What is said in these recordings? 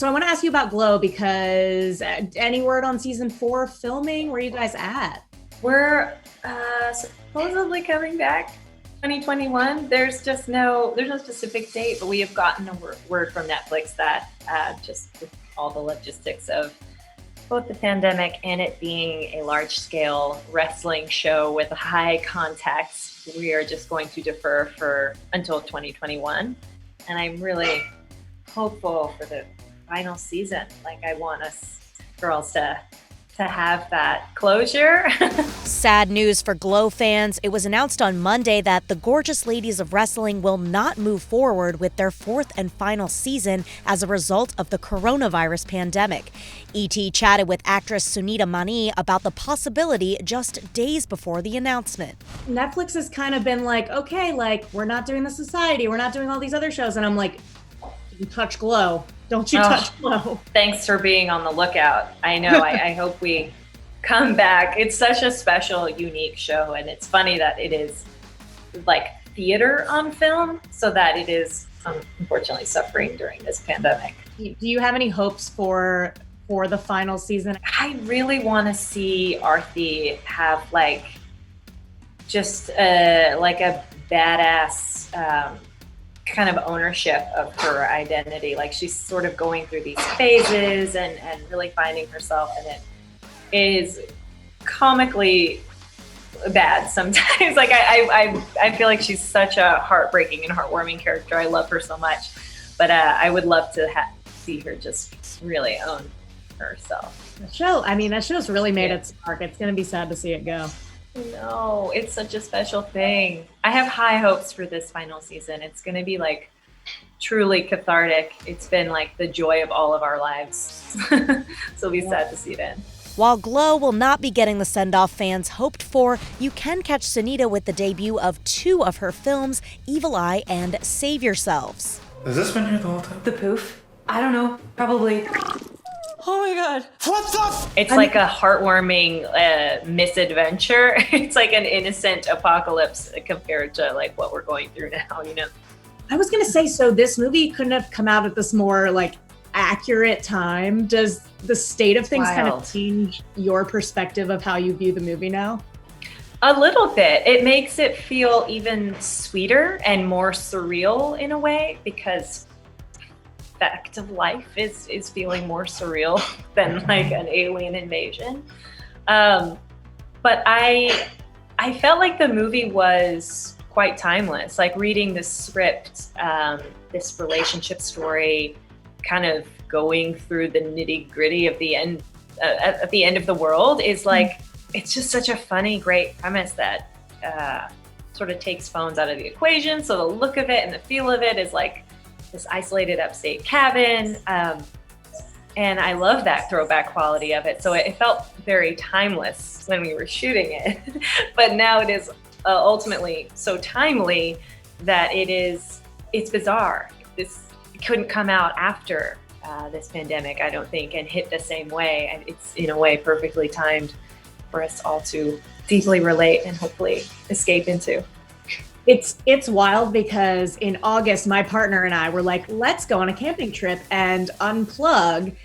So I want to ask you about Glow because any word on season 4 filming? Where are you guys at? We're supposedly coming back 2021. There's no specific date, but we have gotten a word from Netflix that just with all the logistics of both the pandemic and it being a large scale wrestling show with a high context, we are just going to defer for until 2021. And I'm really hopeful for the final season. Like I want us girls to have that closure. Sad news for Glow fans. It was announced on Monday that the Gorgeous Ladies of Wrestling will not move forward with their 4th and final season as a result of the coronavirus pandemic. ET chatted with actress Sunita about the possibility just days before the announcement. Netflix has kind of been like, okay, like we're not doing the Society, we're not doing all these other shows. And I'm like, you touch Glow. Don't you touch Glow. Thanks for being on the lookout. I know, I hope we come back. It's such a special, unique show. And it's funny that it is like theater on film, so that it is unfortunately suffering during this pandemic. Do you have any hopes for the final season? I really want to see Arthi have like just like a badass kind of ownership of her identity. Like she's sort of going through these phases and really finding herself, and it is comically bad sometimes. Like I feel like she's such a heartbreaking and heartwarming character. I love her so much, but I would love to see her just really own herself. That show's really made its mark. It's going to be sad to see it go. No, it's such a special thing. I have high hopes for this final season. It's going to be like truly cathartic. It's been like the joy of all of our lives. So it'll be sad to see it end. While Glow will not be getting the send-off fans hoped for, you can catch Sunita with the debut of 2 of her films, Evil Eye and Save Yourselves. Has this been here the whole time? The poof? I don't know. Probably. Oh my God. What the? It's like a heartwarming misadventure. It's like an innocent apocalypse compared to like what we're going through now, you know? I was going to say, so this movie couldn't have come out at this more like accurate time. Does the state of things kind of change your perspective of how you view the movie now? A little bit. It makes it feel even sweeter and more surreal in a way, because fact of life is feeling more surreal than like an alien invasion. But I felt like the movie was quite timeless. Like reading the script, this relationship story, kind of going through the nitty gritty of the end at the end of the world is like, it's just such a funny, great premise that sort of takes phones out of the equation. So the look of it and the feel of it is like this isolated upstate cabin. And I love that throwback quality of it. So it felt very timeless when we were shooting it. But now it is ultimately so timely that it's bizarre. This couldn't come out after this pandemic, I don't think, and hit the same way. And it's in a way perfectly timed for us all to deeply relate and hopefully escape into. It's wild because in August, my partner and I were like, let's go on a camping trip and unplug.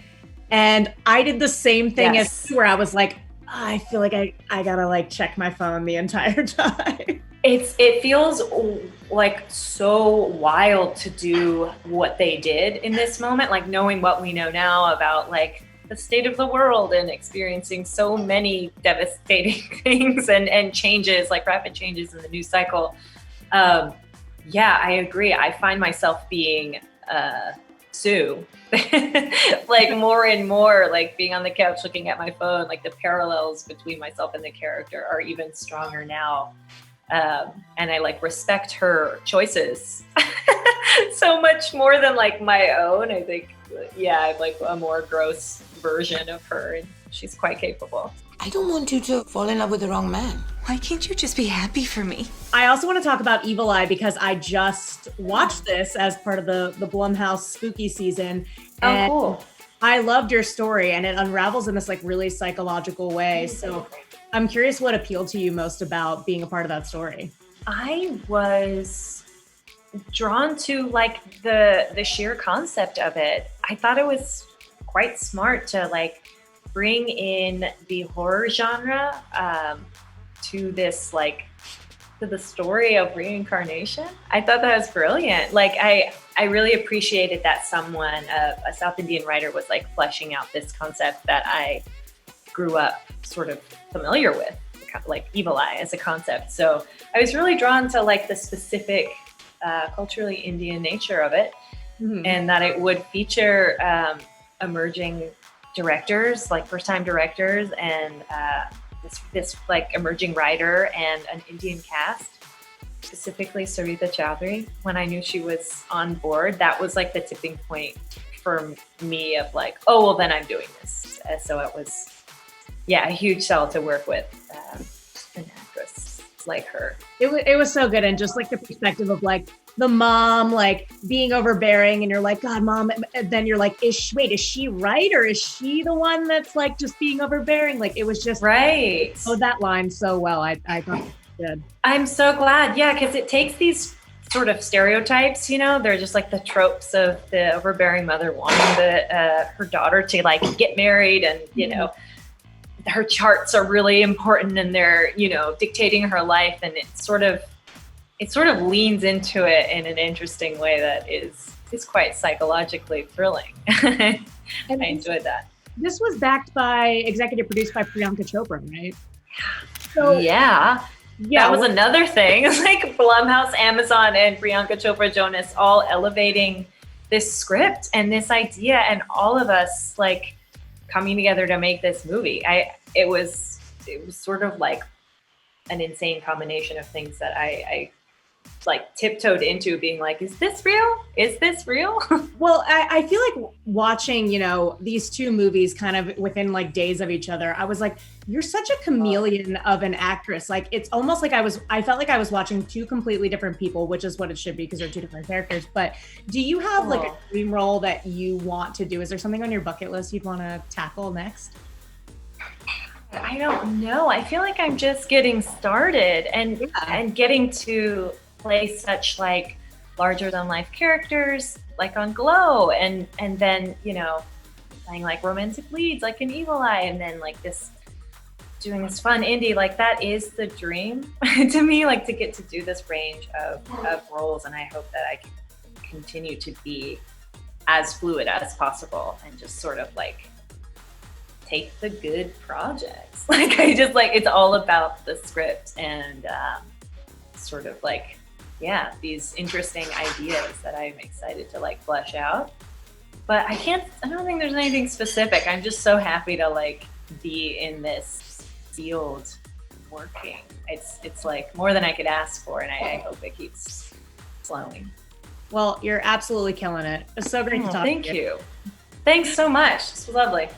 And I did the same thing as you, where I was like, I feel like I gotta like check my phone the entire time. It feels like so wild to do what they did in this moment, like knowing what we know now about like the state of the world and experiencing so many devastating things and changes, like rapid changes in the news cycle. Yeah, I agree. I find myself being Sue, like more and more, like being on the couch looking at my phone, like the parallels between myself and the character are even stronger now. And I like respect her choices so much more than like my own. I think, I'm like a more gross version of her, and she's quite capable. I don't want you to fall in love with the wrong man. Why can't you just be happy for me? I also want to talk about Evil Eye because I just watched this as part of the Blumhouse spooky season. Oh, cool. I loved your story, and it unravels in this like really psychological way. So I'm curious what appealed to you most about being a part of that story. I was drawn to like the sheer concept of it. I thought it was quite smart to like bring in the horror genre to this like to the story of reincarnation. I thought that was brilliant. Like I really appreciated that someone, a South Indian writer, was like fleshing out this concept that I grew up sort of familiar with, like evil eye as a concept. So I was really drawn to like the specific culturally Indian nature of it, and that it would feature emerging directors, like first-time directors, and this like emerging writer and an Indian cast, specifically Sarita Chowdhury. When I knew she was on board, that was like the tipping point for me of like, oh, well, then I'm doing this. So it was, a huge sell to work with an actress like her. It was so good. And just like the perspective of like the mom, like being overbearing, and you're like, God, mom. And then you're like, is she right? Or is she the one that's like just being overbearing? Like, it was just right. Oh, that line so well. I thought it was good. I'm so glad. Yeah. Cause it takes these sort of stereotypes, they're just like the tropes of the overbearing mother wanting her daughter to like get married, and, her charts are really important, and they're, dictating her life. And it sort of leans into it in an interesting way that is quite psychologically thrilling. I enjoyed that. This was executive produced by Priyanka Chopra, right? So, yeah, that was another thing. It's like Blumhouse, Amazon, and Priyanka Chopra Jonas all elevating this script and this idea, and all of us like coming together to make this movie. It was sort of like an insane combination of things that I like tiptoed into, being like, is this real? Is this real? Well, I feel like watching, these two movies kind of within like days of each other, I was like, you're such a chameleon of an actress. Like, it's almost like I felt like I was watching two completely different people, which is what it should be because they're two different characters. But do you have like a dream role that you want to do? Is there something on your bucket list you'd want to tackle next? I don't know. I feel like I'm just getting started and getting to play such like larger than life characters like on Glow, and then playing like romantic leads like in Evil Eye, and then like doing this fun indie, like that is the dream to me, like to get to do this range of roles. And I hope that I can continue to be as fluid as possible and just sort of like take the good projects. Like I just like, it's all about the script and sort of like, these interesting ideas that I'm excited to like flesh out. But I don't think there's anything specific. I'm just so happy to like be in this field working. It's like more than I could ask for, and I hope it keeps flowing. Well, you're absolutely killing it. It's so great to talk to you. Thank you. Thanks so much. This was lovely.